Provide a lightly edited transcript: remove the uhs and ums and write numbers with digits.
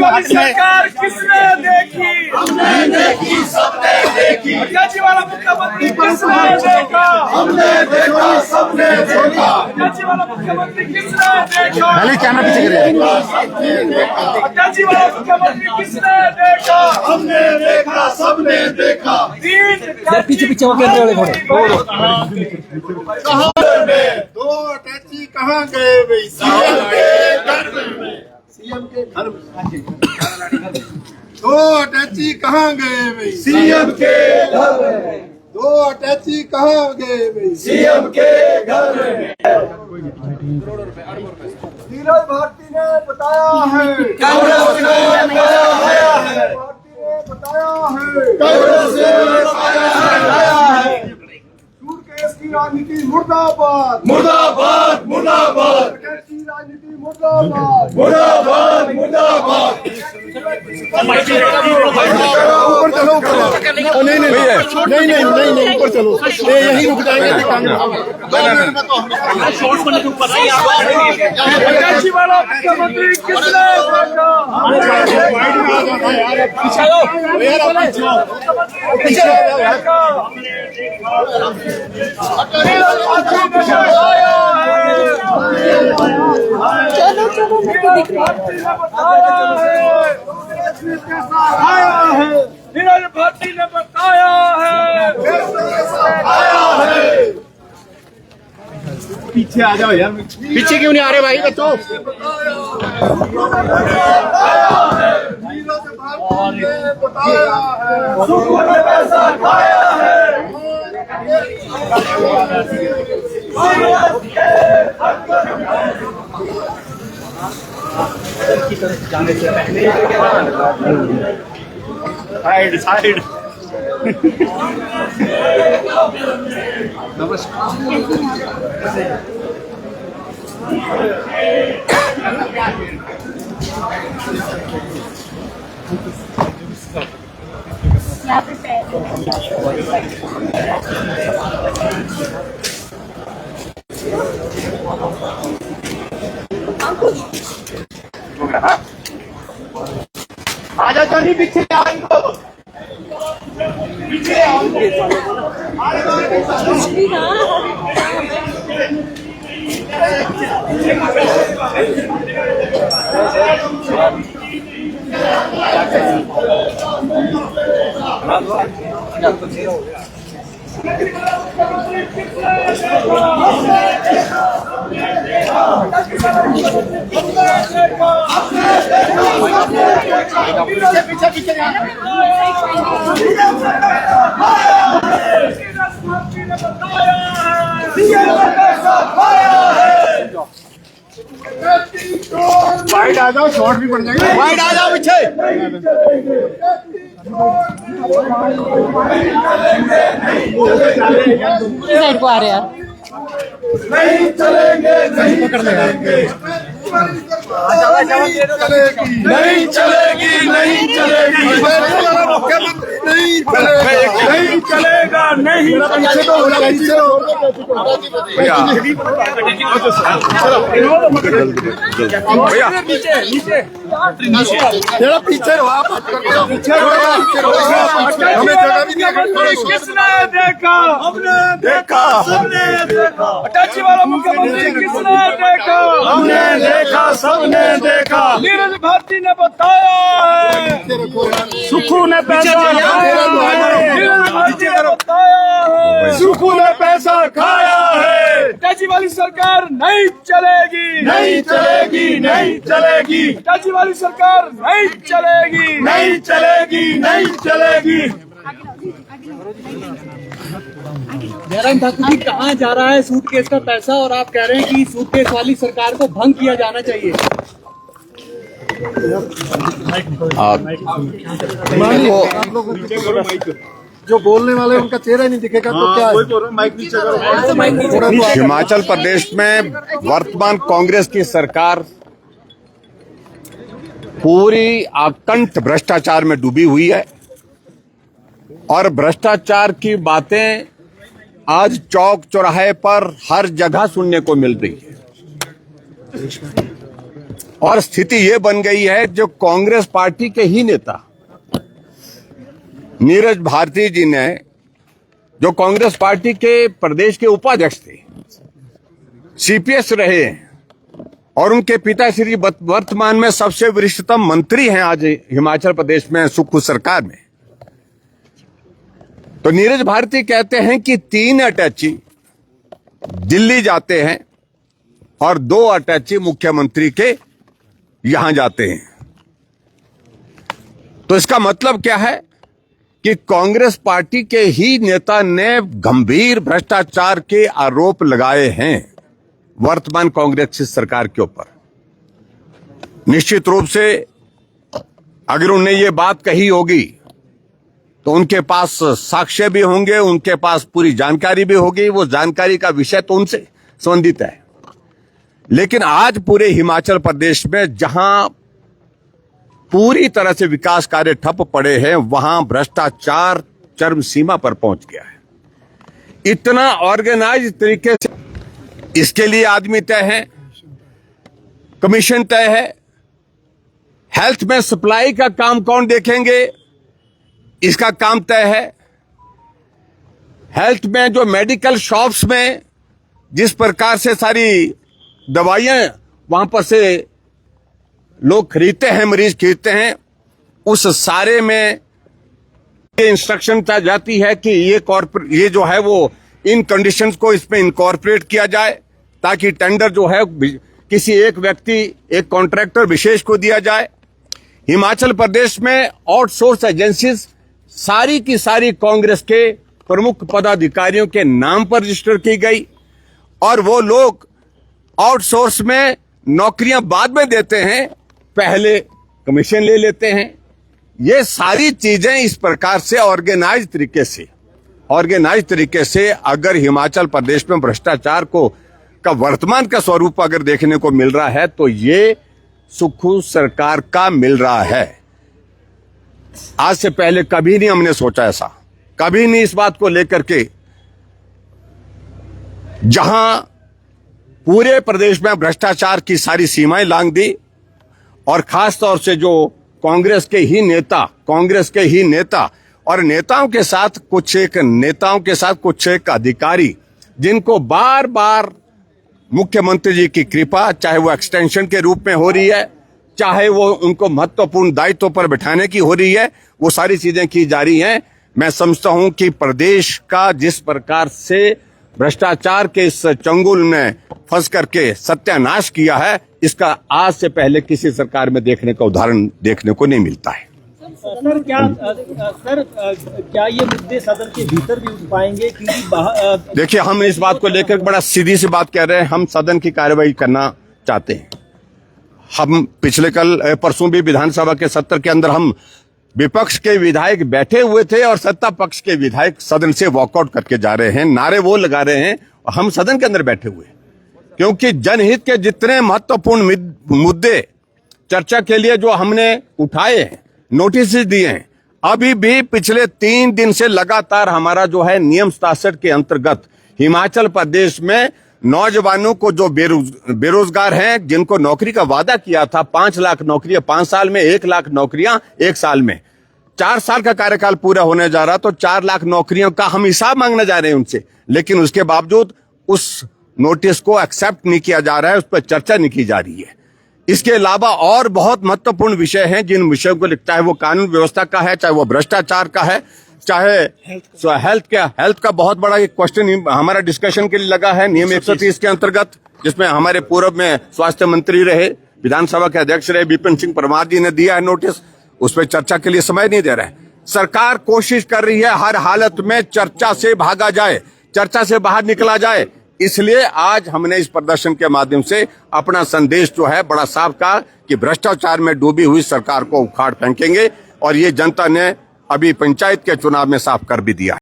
वाली सरकार किसने देखी? हमने देखी, सबने देखी। अटल वाला मुख्यमंत्री किसने देखा? हमने देखा, सबने देखा। अटल वाला मुख्यमंत्री किसने देखा? कैमरा पीछे करिए। अटल वाला मुख्यमंत्री किसने देखा? हमने देखा, सबने देखा। पीछे पीछे हो गए थोड़े। कहाँ गए? दो अटैची कहाँ गए भाई? सीएम के घर में। सीएम के घर में। दो अटैची कहाँ गए भाई? सीएम के घर में। दो अटैची कहाँ गए भाई? सीएम के घर में। नीरज भारती ने बताया है। कांग्रेस ने बताया है। भारती ने बताया है। कांग्रेस ने बताया है। सूटकेस की राजनीति मुर्दाबाद, मुर्दाबाद, मुर्दाबाद। सूटकेस की राजनीति मुर्दाबाद, मुर्दाबाद, मुर्दाबाद। ऊपर चलो, ऊपर नहीं नहीं नहीं नहीं नहीं ऊपर चलो, ये यहीं रुक जाएंगे। 2 मिनट में तो अटल वाला मुख्यमंत्री किसने देखा? चलो चलो नीरज भारती ने बताया है। नीरज भारती ने बताया है। पीछे आ जाओ यार। पीछे क्यों नहीं आ रहे भाई बच्चों? नीरज भारती ने बताया है। सुकून ने पैसा खाया है। जाने से पहले साइड साइड। नमस्कार। यहाँ पे आजा चली पीछे पीछे पीछे पीछे वाइड आ जाओ, शॉर्ट भी पड़ जाएगा। वाइड आ जाओ पीछे। साइड को आ रहे हैं। नहीं चलेंगे, नहीं चलेंगे, नहीं चलेगी, नहीं चलेगी। मुख्यमंत्री नहीं चलेगा, नहीं चलेगा, नहीं जरा पीछे रहो आप। पीछे हमें जगह भी नहीं। किसने देखा? हमने देखा, सबने देखा। अटल वाला मुख्यमंत्री किसने देखा? हमने देखा, सबने देखा। नीरज भारती ने बताया है। सुखू ने पैसा खाया है। नीरज भारती ने बताया है। सुखू ने पैसा खाया है। अटल वाली सरकार नहीं चलेगी, नहीं चलेगी, नहीं चलेगी, अटल वाली सरकार नहीं चलेगी, नहीं चलेगी, नहीं चलेगी। जयराम ठाकुर जी, कहाँ जा रहा है सूटकेस का पैसा और आप कह रहे हैं कि सूटकेस वाली सरकार को भंग किया जाना चाहिए? जो बोलने वाले उनका चेहरा ही नहीं दिखेगा तो क्या है? हिमाचल प्रदेश में वर्तमान कांग्रेस की सरकार पूरी आकंठ भ्रष्टाचार में डूबी हुई है और भ्रष्टाचार की बातें आज चौक चौराहे पर हर जगह सुनने को मिल रही है। और स्थिति ये बन गई है, जो कांग्रेस पार्टी के ही नेता नीरज भारती जी ने, जो कांग्रेस पार्टी के प्रदेश के उपाध्यक्ष थे, सीपीएस रहे और उनके पिताश्री वर्तमान में सबसे वरिष्ठतम मंत्री हैं आज हिमाचल प्रदेश में सुक्खू सरकार में। तो नीरज भारती कहते हैं कि 3 अटैची दिल्ली जाते हैं और 2 अटैची मुख्यमंत्री के यहां जाते हैं। तो इसका मतलब क्या है कि कांग्रेस पार्टी के ही नेता ने गंभीर भ्रष्टाचार के आरोप लगाए हैं वर्तमान कांग्रेस की सरकार के ऊपर। निश्चित रूप से अगर उन्हें ये बात कही होगी तो उनके पास साक्ष्य भी होंगे, उनके पास पूरी जानकारी भी होगी, वो जानकारी का विषय तो उनसे संबंधित है। लेकिन आज पूरे हिमाचल प्रदेश में जहां पूरी तरह से विकास कार्य ठप पड़े हैं, वहां भ्रष्टाचार चरम सीमा पर पहुंच गया है। इतना ऑर्गेनाइज तरीके से इसके लिए आदमी तय है, कमीशन तय है। हेल्थ में सप्लाई का काम कौन देखेंगे, इसका काम तय है। हेल्थ में जो मेडिकल शॉप्स में जिस प्रकार से सारी दवाइयां वहां पर से लोग खरीदते हैं, मरीज खरीदते हैं, उस सारे में इंस्ट्रक्शन जाती है कि ये जो है वो इन कंडीशंस को इसमें इनकॉर्पोरेट किया जाए, ताकि टेंडर जो है किसी एक व्यक्ति, एक कॉन्ट्रैक्टर विशेष को दिया जाए। हिमाचल प्रदेश में आउटसोर्स एजेंसीज सारी की सारी कांग्रेस के प्रमुख पदाधिकारियों के नाम पर रजिस्टर की गई और वो लोग आउटसोर्स में नौकरियां बाद में देते हैं, पहले कमीशन ले लेते हैं। ये सारी चीजें इस प्रकार से ऑर्गेनाइज तरीके से अगर हिमाचल प्रदेश में भ्रष्टाचार का वर्तमान का स्वरूप अगर देखने को मिल रहा है तो ये सुक्खू सरकार का मिल रहा है। आज से पहले कभी नहीं हमने सोचा ऐसा, कभी नहीं इस बात को लेकर के, जहां पूरे प्रदेश में भ्रष्टाचार की सारी सीमाएं लांघ दी और खास तौर से जो कांग्रेस के ही नेता और नेताओं के साथ कुछ एक अधिकारी, जिनको बार बार मुख्यमंत्री जी की कृपा, चाहे वो एक्सटेंशन के रूप में हो रही है, चाहे वो उनको महत्वपूर्ण दायित्व पर बैठाने की हो रही है, वो सारी चीजें की जा रही हैं। मैं समझता हूं कि प्रदेश का जिस प्रकार से भ्रष्टाचार के इस चंगुल में फंस करके सत्यानाश किया है, इसका आज से पहले किसी सरकार में देखने का उदाहरण देखने को नहीं मिलता है। सर क्या ये मुद्दे सदन के भीतर भी उठ पाएंगे? क्योंकि देखिए, हम इस बात को लेकर बड़ा सीधी सी बात कह रहे हैं, हम सदन की कार्यवाही करना चाहते हैं। हम परसों भी विधानसभा के सत्र के अंदर हम विपक्ष के विधायक बैठे हुए थे और सत्ता पक्ष के विधायक सदन से वॉकआउट करके जा रहे हैं, नारे वो लगा रहे हैं और हम सदन के अंदर बैठे हुए, क्योंकि जनहित के जितने महत्वपूर्ण मुद्दे चर्चा के लिए जो हमने उठाए हैं, नोटिस दिए हैं, अभी भी पिछले 3 दिन से लगातार हमारा जो है नियम 67 के अंतर्गत हिमाचल प्रदेश में नौजवानों को जो बेरोजगार हैं, जिनको नौकरी का वादा किया था 5 लाख नौकरियां 5 साल में, 1 लाख नौकरियां 1 साल में, 4 साल का कार्यकाल पूरा होने जा रहा, तो 4 लाख नौकरियों का हम हिसाब मांगने जा रहे हैं उनसे, लेकिन उसके बावजूद उस नोटिस को एक्सेप्ट नहीं किया जा रहा है, उस पर चर्चा नहीं की जा रही है। इसके अलावा और बहुत महत्वपूर्ण विषय हैं, जिन विषयों को लिखता है वो कानून व्यवस्था का है, चाहे वो भ्रष्टाचार का है, चाहे हेल्थ का बहुत बड़ा एक क्वेश्चन हमारा डिस्कशन के लिए लगा है नियम 130 के अंतर्गत, जिसमें हमारे पूर्व में स्वास्थ्य मंत्री रहे, विधानसभा के अध्यक्ष रहे विपिन सिंह परमार जी ने दिया है नोटिस, उस पर चर्चा के लिए समय नहीं दे रहा है। सरकार कोशिश कर रही है हर हालत में चर्चा से भागा जाए, चर्चा से बाहर निकला जाए, इसलिए आज हमने इस प्रदर्शन के माध्यम से अपना संदेश जो है बड़ा साफ कहा कि भ्रष्टाचार में डूबी हुई सरकार को उखाड़ फेंकेंगे, और ये जनता ने अभी पंचायत के चुनाव में साफ कर भी दिया है।